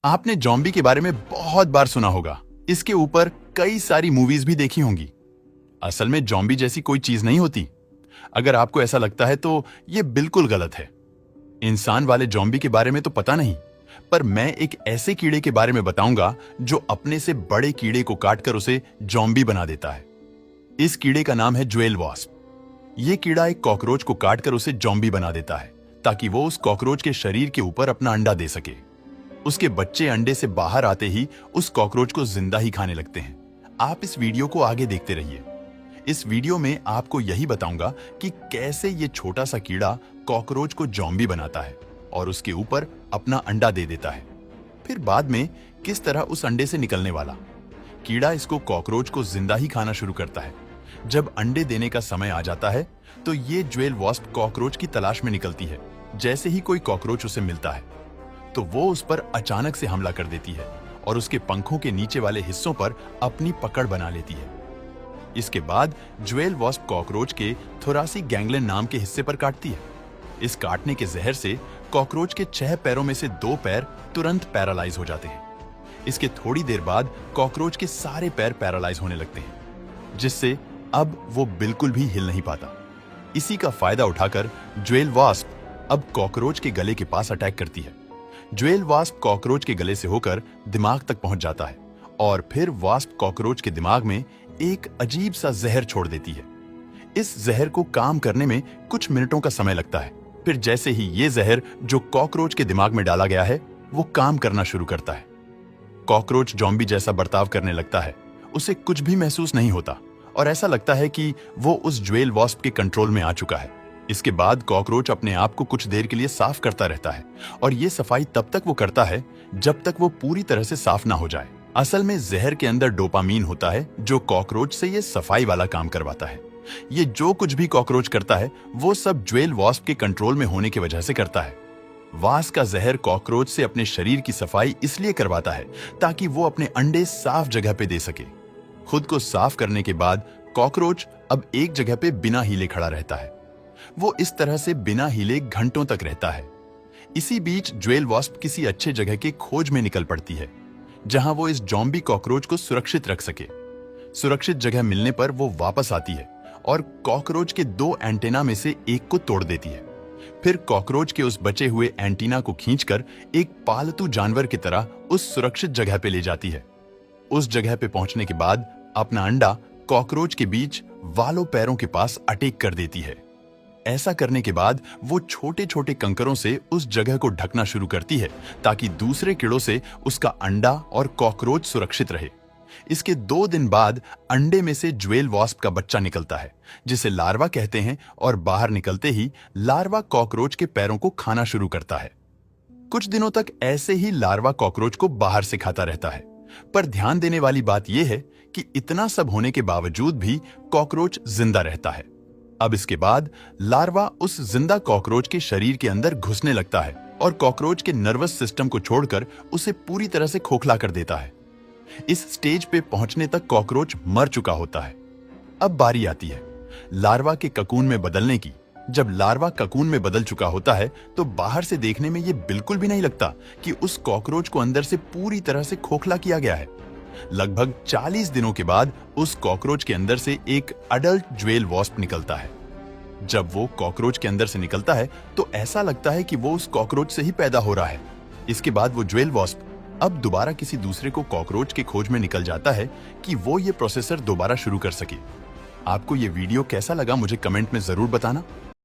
आपने जॉम्बी के बारे में बहुत बार सुना होगा। इसके ऊपर कई सारी मूवीज भी देखी होंगी। असल में जॉम्बी जैसी कोई चीज नहीं होती। अगर आपको ऐसा लगता है तो यह बिल्कुल गलत है। इंसान वाले जॉम्बी के बारे में तो पता नहीं, पर मैं एक ऐसे कीड़े के बारे में बताऊंगा जो अपने से बड़े कीड़े को काटकर उसे जॉम्बी बना देता है। इस कीड़े का नाम है ज्वेल वॉस्प। यह कीड़ा एक कॉकरोच को काटकर उसे जॉम्बी बना देता है ताकि वो उस कॉकरोच के शरीर के ऊपर अपना अंडा दे सके। उसके बच्चे अंडे से बाहर आते ही उस कॉकरोच को जिंदा ही खाने लगते हैं। आप इस वीडियो को आगे देखते रहिए। इस वीडियो में आपको यही बताऊंगा कि कैसे ये छोटा सा कीड़ा कॉकरोच को जॉम्बी बनाता है और उसके ऊपर अपना अंडा दे देता है। फिर बाद में किस तरह उस अंडे से निकलने वाला कीड़ा इसको कॉकरोच को जिंदा ही खाना शुरू करता है। जब अंडे देने का समय आ जाता है तो ये ज्वेल वॉस्प कॉकरोच की तलाश में निकलती है। जैसे ही कोई कॉकरोच उसे मिलता है तो वो उस पर अचानक से हमला कर देती है और उसके पंखों के नीचे वाले हिस्सों पर अपनी पकड़ बना लेती है। इसके बाद ज्वेल वॉस्प कॉकरोच के थोरासिक गैंग्लियन नाम के हिस्से पर काटती है। इस काटने के जहर से कॉकरोच के 6 पैरों में से 2 पैर तुरंत पैरालाइज हो जाते हैं। इसके थोड़ी देर बाद कॉकरोच के सारे पैर पैरालाइज होने लगते हैं, जिससे अब वो बिल्कुल भी हिल नहीं पाता। इसी का फायदा उठाकर ज्वेल वॉस्प अब कॉकरोच के गले के पास अटैक करती है। ज्वेल वास्प कॉकरोच के गले से होकर दिमाग तक पहुंच जाता है और फिर वास्प कॉकरोच के दिमाग में एक अजीब सा जहर छोड़ देती है। इस जहर को काम करने में कुछ मिनटों का समय लगता है। फिर जैसे ही ये जहर जो कॉकरोच के दिमाग में डाला गया है वो काम करना शुरू करता है। कॉकरोच जॉम्बी जैसा बर्ताव करने लगता है। उसे कुछ भी महसूस नहीं होता और ऐसा लगता है कि वो उस ज्वेल वास्प के कंट्रोल में आ चुका है। इसके बाद कॉकरोच अपने आप को कुछ देर के लिए साफ करता रहता है और ये सफाई तब तक वो करता है जब तक वो पूरी तरह से साफ ना हो जाए। असल में जहर के अंदर डोपामीन होता है जो कॉकरोच से ये सफाई वाला काम करवाता है। ये जो कुछ भी कॉकरोच करता है वो सब ज्वेल वॉस्प के कंट्रोल में होने की वजह से करता है। वास्प का जहर कॉकरोच से अपने शरीर की सफाई इसलिए करवाता है ताकि वो अपने अंडे साफ जगह पे दे सके। खुद को साफ करने के बाद कॉकरोच अब एक जगह पे बिना हिले खड़ा रहता है। वो इस तरह से बिना हिले घंटों तक रहता है। इसी बीच ज्वेल वॉस्प किसी अच्छे जगह की खोज में निकल पड़ती है जहां वो इस जॉम्बी कॉकरोच को सुरक्षित रख सके। सुरक्षित जगह मिलने पर वो वापस आती है और कॉकरोच के 2 एंटेना में से एक को तोड़ देती है। फिर कॉकरोच के उस बचे हुए एंटीना को खींचकर एक पालतू जानवर की तरह उस सुरक्षित जगह पे ले जाती है। उस जगह पे पहुंचने के बाद अपना अंडा कॉकरोच के बीच वालों पैरों के पास अटैक कर देती है। ऐसा करने के बाद वो छोटे छोटे कंकरों से उस जगह को ढकना शुरू करती है ताकि दूसरे कीड़ों से उसका अंडा और कॉकरोच सुरक्षित रहे। इसके 2 दिन बाद अंडे में से ज्वेल वॉस्प का बच्चा निकलता है जिसे लार्वा कहते हैं और बाहर निकलते ही लार्वा कॉकरोच के पैरों को खाना शुरू करता है। कुछ दिनों तक ऐसे ही लार्वा कॉकरोच को बाहर से खाता रहता है। पर ध्यान देने वाली बात यह है कि इतना सब होने के बावजूद भी कॉकरोच जिंदा रहता है। अब इसके बाद लार्वा उस जिंदा कॉकरोच के शरीर के अंदर घुसने लगता है और कॉकरोच के नर्वस सिस्टम को छोड़कर उसे पूरी तरह से खोखला कर देता है। इस स्टेज पे पहुंचने तक कॉकरोच मर चुका होता है। अब बारी आती है लार्वा के ककून में बदलने की। जब लार्वा ककून में बदल चुका होता है तो बाहर से देखने में यह बिल्कुल भी नहीं लगता कि उस कॉकरोच को अंदर से पूरी तरह से खोखला किया गया है। लगभग 40 दिनों के बाद उस कॉकरोच के अंदर से एक अडल्ट ज्वेल वॉस्प निकलता है। जब वो कॉकरोच के अंदर से निकलता है तो ऐसा लगता है कि वो उस कॉकरोच से ही पैदा हो रहा है। इसके बाद वो ज्वेल वॉस्प अब दोबारा किसी दूसरे को कॉकरोच के खोज में निकल जाता है कि वो ये प्रोसेसर दोबारा शुरू कर सके। आपको ये वीडियो कैसा लगा मुझे कमेंट में जरूर बताना।